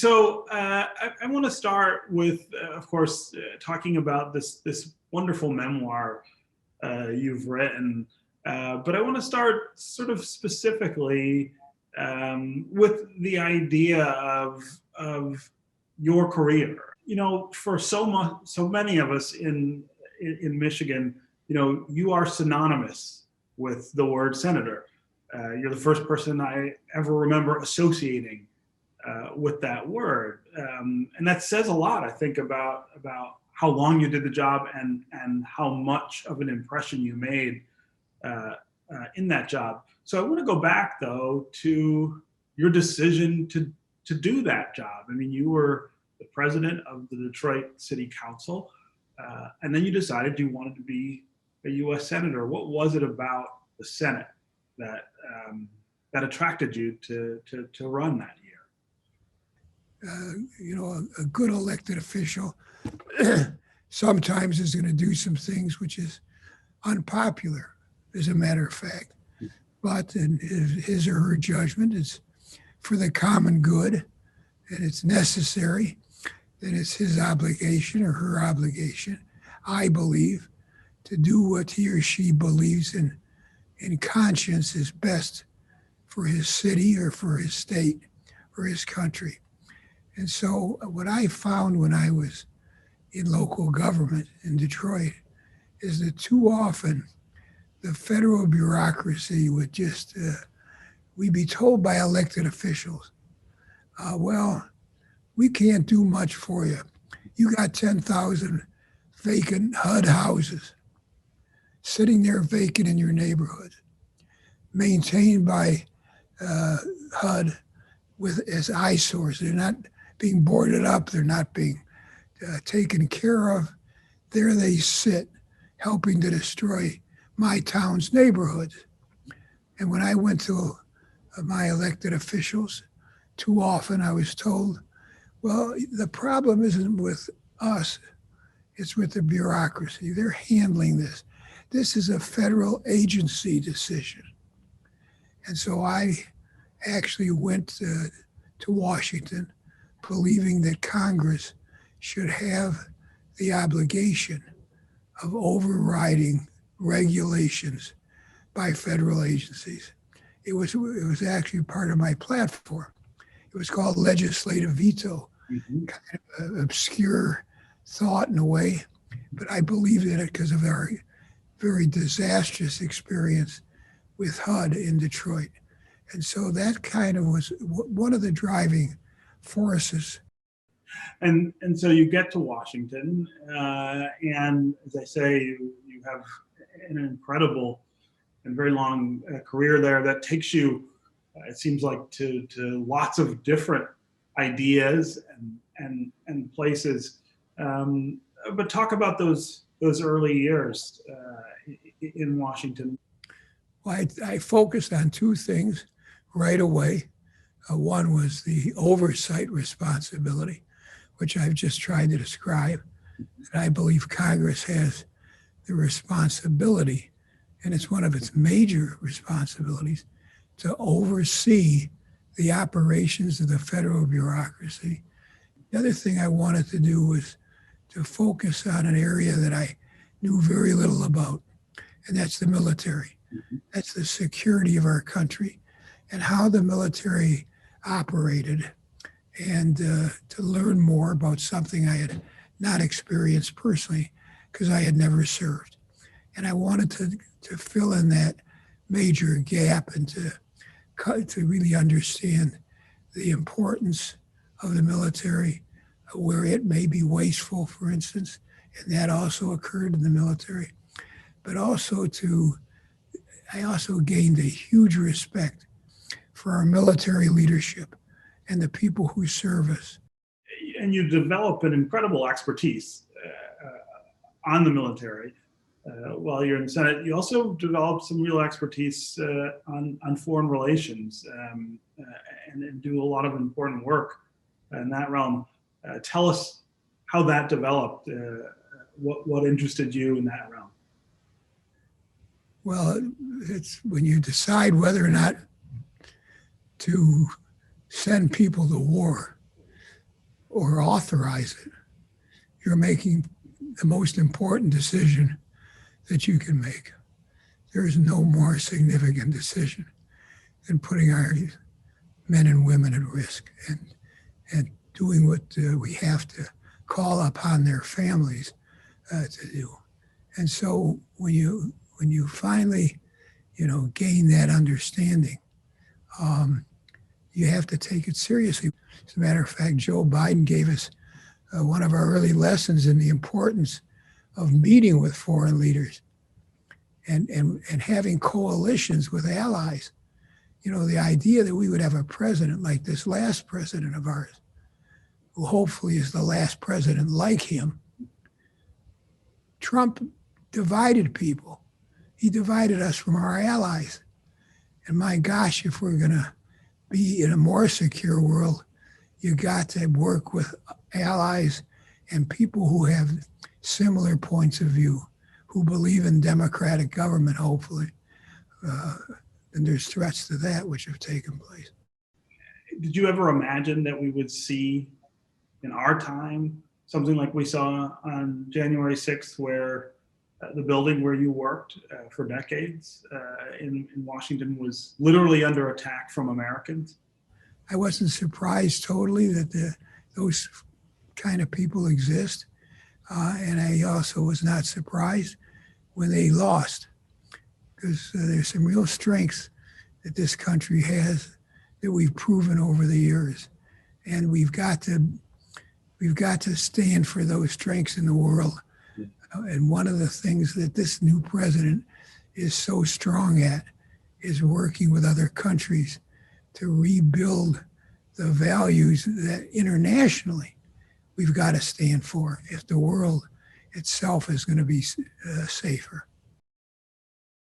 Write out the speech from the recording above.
I want to start with, of course, talking about this wonderful memoir you've written, but I want to start sort of specifically with the idea of your career. For so many of us in Michigan, you are synonymous with the word senator. You're the first person I ever remember associating with that word, and that says a lot, I think, about how long you did the job and how much of an impression you made in that job. So I want to go back though to your decision to do that job. I mean, you were the president of the Detroit City Council, and then you decided you wanted to be a U.S. senator. What was it about the Senate that attracted you to run that year? A good elected official sometimes is going to do some things which is unpopular, as a matter of fact. But in his or her judgment, it's for the common good, and it's necessary, then it's his obligation or her obligation, I believe, to do what he or she believes in conscience is best for his city or for his state or his country. And so what I found when I was in local government in Detroit is that too often the federal bureaucracy would just, we'd be told by elected officials, well, we can't do much for you. You got 10,000 vacant HUD houses sitting there vacant in your neighborhood, maintained by HUD as eyesores. They're not being boarded up, they're not being taken care of. There they sit, helping to destroy my town's neighborhoods. And when I went to my elected officials, too often I was told, well, the problem isn't with us, it's with the bureaucracy. They're handling this. This is a federal agency decision. And so I actually went to Washington, believing that Congress should have the obligation of overriding regulations by federal agencies. It was actually part of my platform. It was called legislative veto, kind of an obscure thought in a way, but I believed in it because of our very disastrous experience with HUD in Detroit. And so that kind of was one of the driving forces. And so you get to Washington, and as I say, you have an incredible and very long career there that takes you, it seems like, to lots of different ideas and places. But talk about those early years in Washington. Well, I focused on two things right away. One was the oversight responsibility, which I've just tried to describe. And I believe Congress has the responsibility, and it's one of its major responsibilities, to oversee the operations of the federal bureaucracy. The other thing I wanted to do was to focus on an area that I knew very little about, and that's the military. That's the security of our country and how the military operated, and to learn more about something I had not experienced personally because I had never served. And I wanted to fill in that major gap and to really understand the importance of the military, where it may be wasteful, for instance, and that also occurred in the military. But also I also gained a huge respect for our military leadership and the people who serve us. And you develop an incredible expertise on the military while you're in the Senate. You also develop some real expertise on foreign relations and do a lot of important work in that realm. Tell us how that developed, what interested you in that realm. Well, it's when you decide whether or not to send people to war, or authorize it, you're making the most important decision that you can make. There is no more significant decision than putting our men and women at risk and doing what we have to call upon their families to do. And so when you finally, gain that understanding, you have to take it seriously. As a matter of fact, Joe Biden gave us one of our early lessons in the importance of meeting with foreign leaders and having coalitions with allies. The idea that we would have a president like this last president of ours, who hopefully is the last president like him. Trump divided people. He divided us from our allies. And my gosh, if we're going to be in a more secure world, you got to work with allies and people who have similar points of view, who believe in democratic government, hopefully. And there's threats to that which have taken place. Did you ever imagine that we would see in our time something like we saw on January 6th, where the building where you worked for decades in Washington was literally under attack from Americans? I wasn't surprised totally that those kind of people exist. And I also was not surprised when they lost, because there's some real strengths that this country has that we've proven over the years. And we've got to stand for those strengths in the world. And one of the things that this new president is so strong at is working with other countries to rebuild the values that internationally we've got to stand for if the world itself is going to be safer.